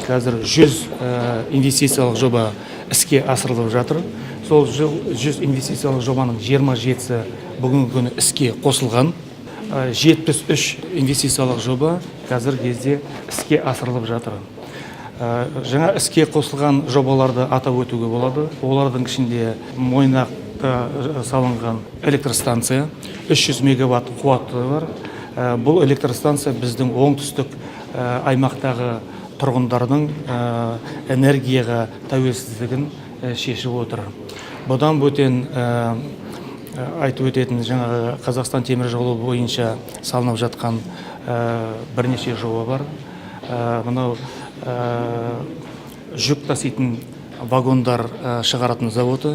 қазір 100 инвестициялық жоба іске асырылып жатыр. Сол 100 инвестициялық жобаның 27-сі бүгінгі күні іске қосылған. 73 инвестициялық жоба қазір кезде іске асырылып жатыр. Жаңа іске қосылған жобаларды атап өтуге болады. Олардың ішінде Мойнақта салынған электростанция 300 мегаватт қуаты бар. Бұл электростанция біздің оңтүстік аймақтағы тұрғындардың энергияға тәуелсіздігін шешіп отыр. Бұдан бөтен айтып өтетін жаңағы Қазақстан темір жолы бойынша салынып жатқан бірнеше жоба бар. Мынау жүк таситын вагондар шығаратын заводы.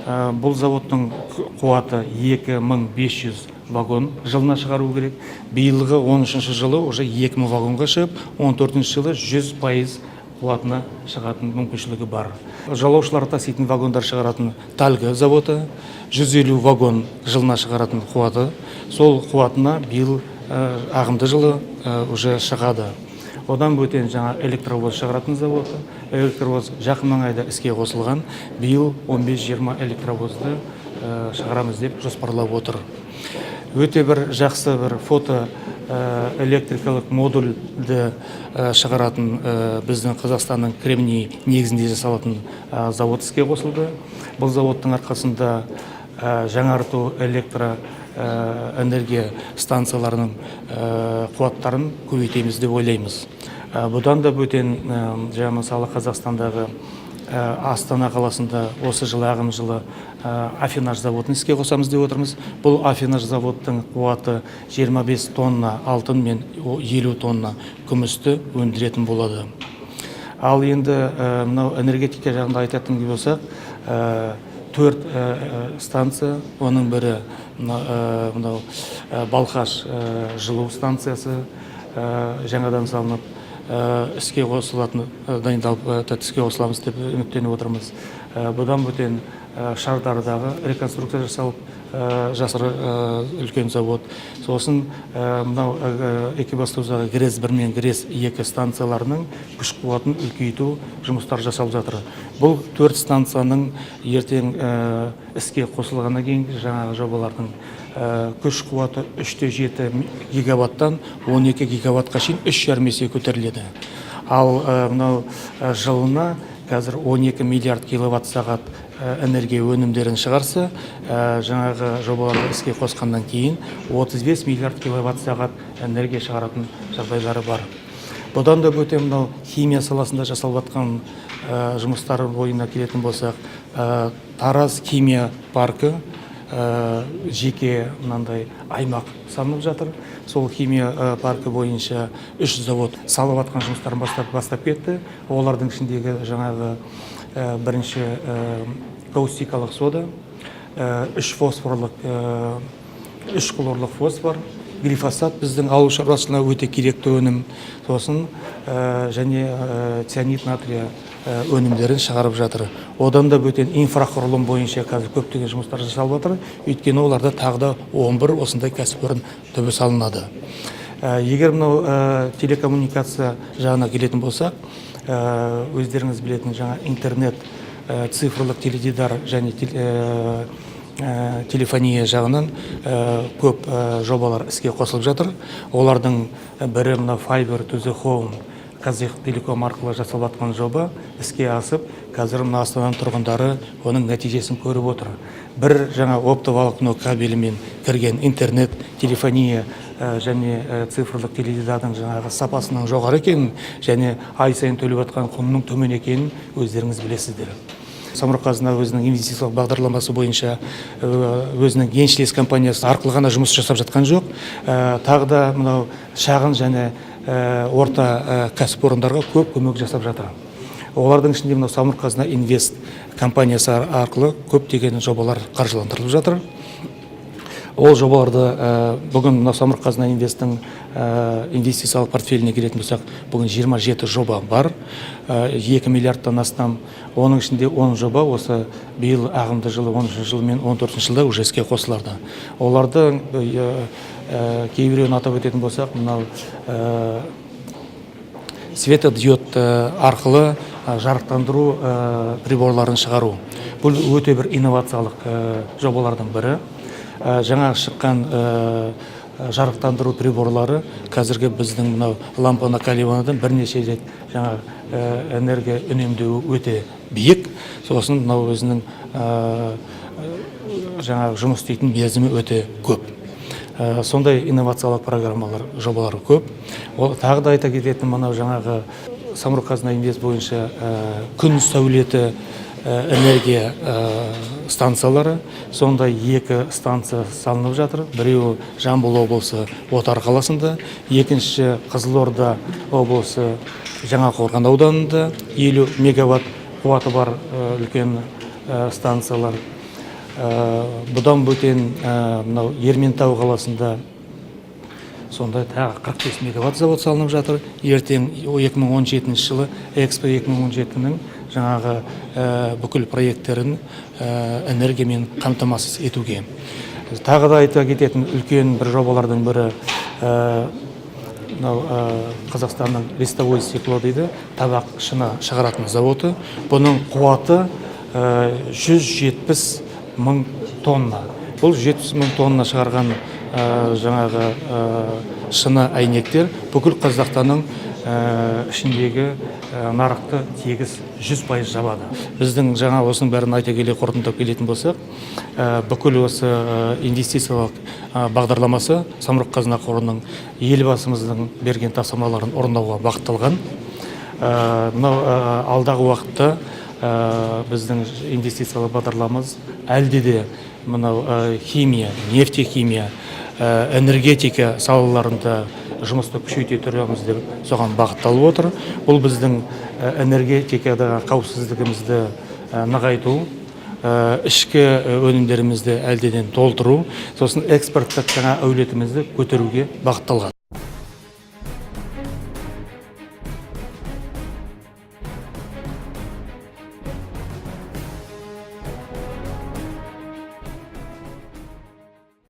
Бұл заводтың қуаты 2500 вагон жылына шығару керек. Биылғы 13-ші жылы уже 2000 вагонға шығып, 14-ші жылы 100% қуатына шығатын мүмкіншілігі бар. Жолаушылар таситын вагондар шығаратын Тальго заводы 150 вагон жылына шығаратын қуаты. Сол қуатына биыл ағымды жылы уже шығады. Одан бөтен жаңа электровоз шығаратын заводы. Электровоз жақын маңайда іске қосылған. Биыл 15-20 электровозды шығарамыз деп жоспарлап отыр. Өте бір жақсы бір фото электрикалық модульді шығаратын біздің Қазақстанның Кремний негізінде жасалатын завод іске қосылды. Бұл заводтың арқасында жаңарту электроэнергия станцияларының қуаттарын көбейтеміз деп ойлаймыз. Бұдан да бөтен жаңа мысалы Қазақстандағы Астана қаласында осы жылы ағым жылы афинаж заводын іске қосамыз деп отырмыз. Бұл афинаж заводтың қуаты 25 тонна алтын мен 50 тонна күмісті өндіретін болады. Ал енді мынау энергетика жағында айтатын болсақ, 4 станция, оның бірі мынау Балқаш жылу станциясы жаңадан салынып іске қосылатын дайындалып іске қосыламыз деп үміттеніп отырмыз. Бұдан бөтен Шардардағы реконструкция жасалып жасыр үлкен завод. Сосын мынау Екібастұздағы ГРЭС-1 мен ГРЭС-2 станцияларының күш қуатын үлкейту жұмыстар жасалып жатыр. Бұл 4 станцияның ертең іске қосылғаннан кейін жаңағы жобалардың күш қуаты 3-7 гигаваттан 12 гигаваттқа шейін 3,5 есе көтеріледі. Ал мынау жылына қазір 12 миллиард киловатт сағат энергия өнімдерін шығарса, жаңағы жобаларды іске қосқаннан кейін 35 миллиард киловатт сағат энергия шығаратын жағдайлары бар. Бұдан да бөтен мынау химия саласында жасалып жатқан жұмыстар бойына келетін болсақ, Тараз химия паркі жеке мынандай аймақ салынып жатыр. Сол химия паркі бойынша 3 завод салып жатқан жұмыстарын бастап кетті. Олардың ішіндегі жаңағы бірінші каустикалық сода, 3 фосфорлық, 3 хлорлық фосфор, глифосат біздің ауыл шаруашылығына өте керекті өнім. Сосын және цианид натрия өнімдерін шығарып жатыр. Одан да бөтен инфрақұрылым бойынша қазір көптеген жұмыстар жасалып жатыр. Өйткені оларда тағы да 11 осындай кәсіпорын түбі салынады. Егер мынау телекоммуникация жағына келетін болсақ, өздеріңіз білетін жаңа интернет, цифрлық теледидар және телефония жағынан көп жобалар іске қосылып жатыр. Олардың бірі мына Fiber to the Home Қазақтелеком арқылы жасалып жатқан жоба іске асып, қазір мына Астананың тұрғындары оның нәтижесін көріп отыр. Бір жаңа оптоволокно кабелімен кірген интернет, телефония және цифрлық теледидардың жаңағы сапасының жоғары екенін және ай сайын төлеп жатқан құнның төмен екенін өздеріңіз білесіздер. Самұрық-қазына өзінің инвестициялық бағдарламасы бойынша өзінің еншілес компаниясы арқылы ғана жұмыс жасап жатқан жоқ. Тағы да мынау шағын және орта кәсіпорындарға көп көмек жасап жатыр. Олардың ішінде мынау Самұрық-қазына инвест компаниясы арқылы көптеген жобалар қаржыландырылып жатыр. Ол жобаларды бүгін Самұрық-қазына инвесттің инвестициялық портфеліне келетін болсақ, бүгін 27 жоба бар, 2 миллиардтан астам. Оның ішінде 10 жоба осы биыл ағымды жылы 13 жыл мен 14 жылда уже іске қосыларды. Оларды кейбіреуін атап өтетін болсақ, мынау светодиод арқылы жарықтандыру приборларын шығару. Бұл өте бір инновациялық жобалардың бірі. Жаңа шыққан жарықтандыру приборлары қазіргі біздің мынау лампа накаливанадан бірнеше рет жаңа энергия үнемдеуі өте биік. Сосын мынау өзінің жаңа жұмыс істейтін мерзімі өте көп. Сондай инновациялық программалар, жобалары көп. Ол тағы да айта кететін мынау жаңағы Самұрық-қазына инвест бойынша күн сәулеті энергия станциялары, сондай 2 станция салынып жатыр. Біреуі Жамбыл облысы Отар қаласында, екінші Қызылорда облысы Жаңақорған ауданында 50 мегаватт қуаты бар үлкен станциялар. Бұдан бөтен мынау Ерейментау қаласында сонда тағы 45 мегаватт завод салынып жатыр. Ертең 2017 жылы Экспо 2017-нің жаңағы бүкіл проекттерін энергиямен қамтамасыз етуге. Тағы да айта кететін үлкен бір жобалардың бірі Қазақстанның листовой стекло дейді, табақ шыны шығаратын заводы. Бұның қуаты 170 мың тонна. Бұл 70 мың тонна шығарған жаңағы шыны әйнектер бүкіл Қазақстанның ішіндегі нарықты тегіс 100% жабады. Біздің жаңа осының бәрін айта келе қорытындылап келетін болсақ, бүкіл осы инвестициялық бағдарламасы Самұрық-қазына қорының елбасымыздың берген тапсырмаларын орындауға бағытталған. Мынау алдағы уақытта біздің инвестициялық бағдарламамыз әлде де мынау химия, нефтехимия, энергетика салаларында жұмысты күшейте тұрамыз деп соған бағытталып отыр. Бұл біздің энергетикадағы қауіпсіздігімізді нығайту, ішкі өнімдерімізді әлдеден толтыру, сосын экспорттық жаңа әулетімізді көтеруге бағытталған.